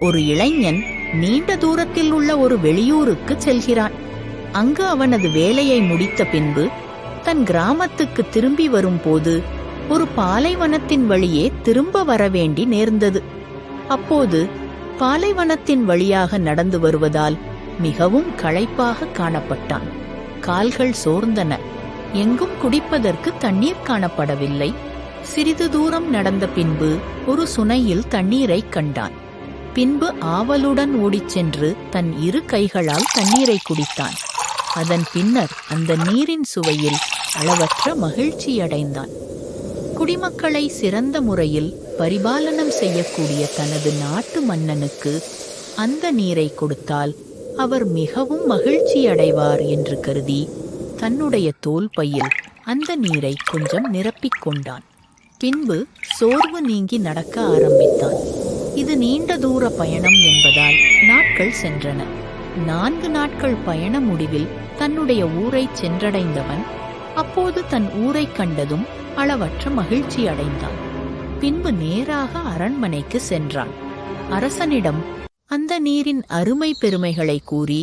ஒரு இளைஞன் நீண்ட தூரத்தில் உள்ள ஒரு வெளியூருக்கு செல்கிறான். அங்கு அவனது வேலையை முடித்த பின்பு தன் கிராமத்துக்கு திரும்பி வரும்போது ஒரு பாலைவனத்தின் வழியே திரும்ப வரவேண்டி நேர்ந்தது. அப்போது பாலைவனத்தின் வழியாக நடந்து வருவதால் மிகவும் களைப்பாக காணப்பட்டான். கால்கள் சோர்ந்தன. எங்கும் குடிப்பதற்கு தண்ணீர் காணப்படவில்லை. சிறிது தூரம் நடந்த பின்பு ஒரு சுனையில் தண்ணீரை கண்டான். பின்பு ஆவலுடன் ஓடிச் சென்று தன் இரு கைகளால் தண்ணீரை குடித்தான். அதன் பின்னர் அந்த நீரின் சுவையில் அளவற்ற மகிழ்ச்சியடைந்தான். குடிமக்களை சிறந்த முறையில் பரிபாலனம் செய்யக்கூடிய தனது நாட்டு மன்னனுக்கு அந்த நீரை கொடுத்தால் அவர் மிகவும் மகிழ்ச்சியடைவார் என்று கருதி தன்னுடைய தோல் பையில் அந்த நீரை கொஞ்சம் நிரப்பிக் கொண்டான். பின்பு சோர்வு நீங்கி நடக்க ஆரம்பித்தான். இது நீண்ட தூர பயணம் என்பதால் நாட்கள் சென்றன. 4 நாட்கள் பயண முடிவில் தன்னுடைய ஊரை சென்றடைந்தவன் அப்போது தன் ஊரை கண்டதும் அளவற்ற மகிழ்ச்சி அடைந்தான். பின்பு நேராக அரண்மனைக்கு சென்றான். அரசனிடம் அந்த நீரின் அருமை பெருமைகளை கூறி,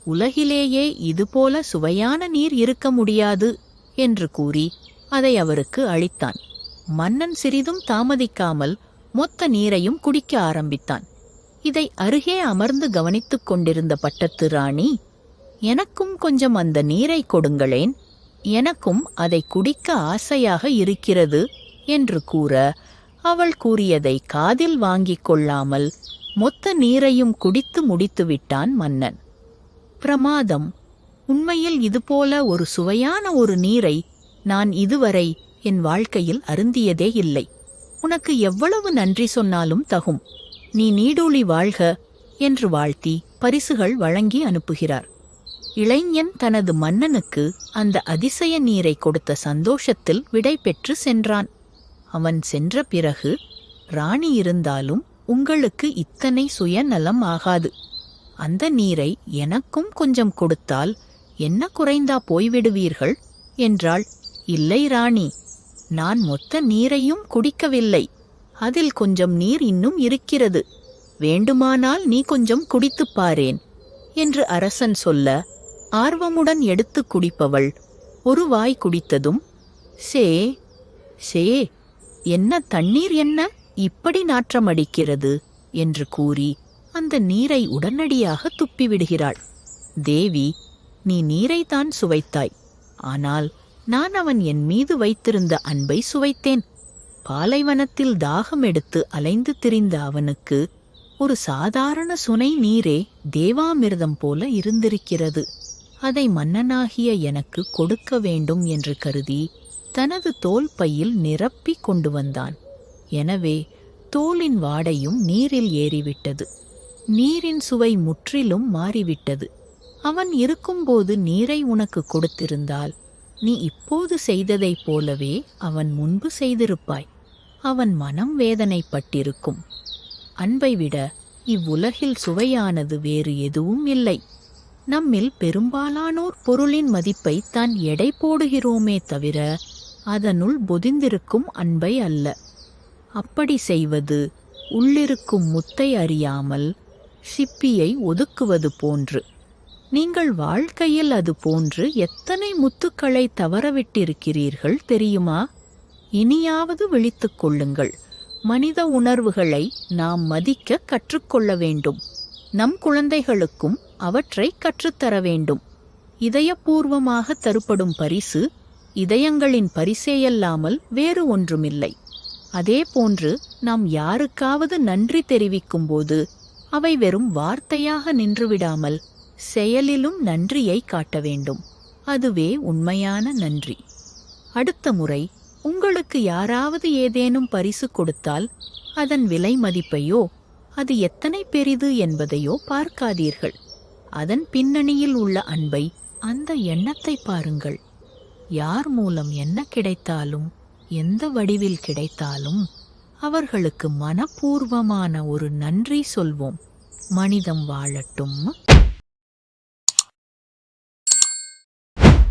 உலகிலேயே இதுபோல சுவையான நீர் இருக்க முடியாது என்று கூறி அதை அவருக்கு அளித்தான். மன்னன் சிறிதும் தாமதிக்காமல் மொத்த நீரையும் குடிக்க ஆரம்பித்தான். இதை அருகே அமர்ந்து கவனித்துக் கொண்டிருந்த பட்டத்து ராணி, எனக்கும் கொஞ்சம் அந்த நீரை கொடுங்களேன், எனக்கும் அதை குடிக்க ஆசையாக இருக்கிறது என்று கூற, அவள் கூறியதை காதில் வாங்கிக் கொள்ளாமல் மொத்த நீரையும் குடித்து முடித்துவிட்டான் மன்னன். பிரமாதம்! உண்மையில் இதுபோல ஒரு சுவையான ஒரு நீரை நான் இதுவரை என் வாழ்க்கையில் அருந்தியதே இல்லை. உனக்கு எவ்வளவு நன்றி சொன்னாலும் தகும். நீ நீடூழி வாழ்க என்று வாழ்த்தி பரிசுகள் வழங்கி அனுப்புகிறார். இளைஞன் தனது மன்னனுக்கு அந்த அதிசய நீரை கொடுத்த சந்தோஷத்தில் விடை பெற்று சென்றான். அவன் சென்ற பிறகு, ராணி இருந்தாலும் உங்களுக்கு இத்தனை சுயநலம் ஆகாது. அந்த நீரை எனக்கும் கொஞ்சம் கொடுத்தால் என்ன குறைந்தா போய்விடுவீர்கள் என்றாள். இல்லை ராணி, நான் மொத்த நீரையும் குடிக்கவில்லை. அதில் கொஞ்சம் நீர் இன்னும் இருக்கிறது. வேண்டுமானால் நீ கொஞ்சம் குடித்துப் பாரேன் என்று அரசன் சொல்ல, ஆர்வமுடன் எடுத்து குடிப்பவள் ஒரு வாய் குடித்ததும், சே சே, என்ன தண்ணீர், என்ன இப்படி நாற்றமடிக்கிறது என்று கூறி அந்த நீரை உடனடியாக துப்பிவிடுகிறாள். தேவி, நீ நீரைத்தான் சுவைத்தாய், ஆனால் நான் அவன் என் மீது வைத்திருந்த அன்பை சுவைத்தேன். பாலைவனத்தில் தாகம் எடுத்து அலைந்து திரிந்த அவனுக்கு ஒரு சாதாரண சுனை நீரே தேவாமிர்தம் போல இருந்திருக்கிறது. அதை மன்னனாகிய எனக்கு கொடுக்க வேண்டும் என்று கருதி தனது தோல் பையில் நிரப்பி கொண்டு வந்தான். எனவே தோலின் வாடையும் நீரில் ஏறிவிட்டது. நீரின் சுவை முற்றிலும் மாறிவிட்டது. அவன் இருக்கும்போது நீரை உனக்கு கொடுத்திருந்தால் நீ இப்போது செய்ததைப் போலவே அவன் முன்பு செய்திருப்பாய். அவன் மனம் வேதனைப்பட்டிருக்கும். அன்பை விட இவ்வுலகில் சுவையானது வேறு எதுவும் இல்லை. நம்மில் பெரும்பாலானோர் பொருளின் மதிப்பை தான் எடை போடுகிறோமே தவிர அதனுள் பொதிந்திருக்கும் அன்பை அல்ல. அப்படி செய்வது உள்ளிருக்கும் முத்தை அறியாமல் சிப்பியை ஒதுக்குவது போன்று. நீங்கள் வாழ்க்கையில் அது போன்று எத்தனை முத்துக்களை தவறவிட்டிருக்கிறீர்கள் தெரியுமா? இனியாவது விழித்துக் கொள்ளுங்கள். மனித உணர்வுகளை நாம் மதிக்க கற்றுக்கொள்ள வேண்டும். நம் குழந்தைகளுக்கும் அவற்றை கற்றுத்தர வேண்டும். இதயபூர்வமாக தருப்படும் பரிசு இதயங்களின் பரிசேயல்லாமல் வேறு ஒன்றுமில்லை. அதே போன்று நாம் யாருக்காவது நன்றி தெரிவிக்கும்போது அவை வெறும் வார்த்தையாக நின்றுவிடாமல் செயலிலும் நன்றியை காட்ட வேண்டும். அதுவே உண்மையான நன்றி. அடுத்த முறை உங்களுக்கு யாராவது ஏதேனும் பரிசு கொடுத்தால் அதன் விலை மதிப்பையோ அது எத்தனை பெரிது என்பதையோ பார்க்காதீர்கள். அதன் பின்னணியில் உள்ள அன்பை, அந்த எண்ணத்தை பாருங்கள். யார் மூலம் என்ன கிடைத்தாலும், எந்த வடிவில் கிடைத்தாலும் அவர்களுக்கு மனப்பூர்வமான ஒரு நன்றி சொல்வோம். மனிதம் வாழட்டும்.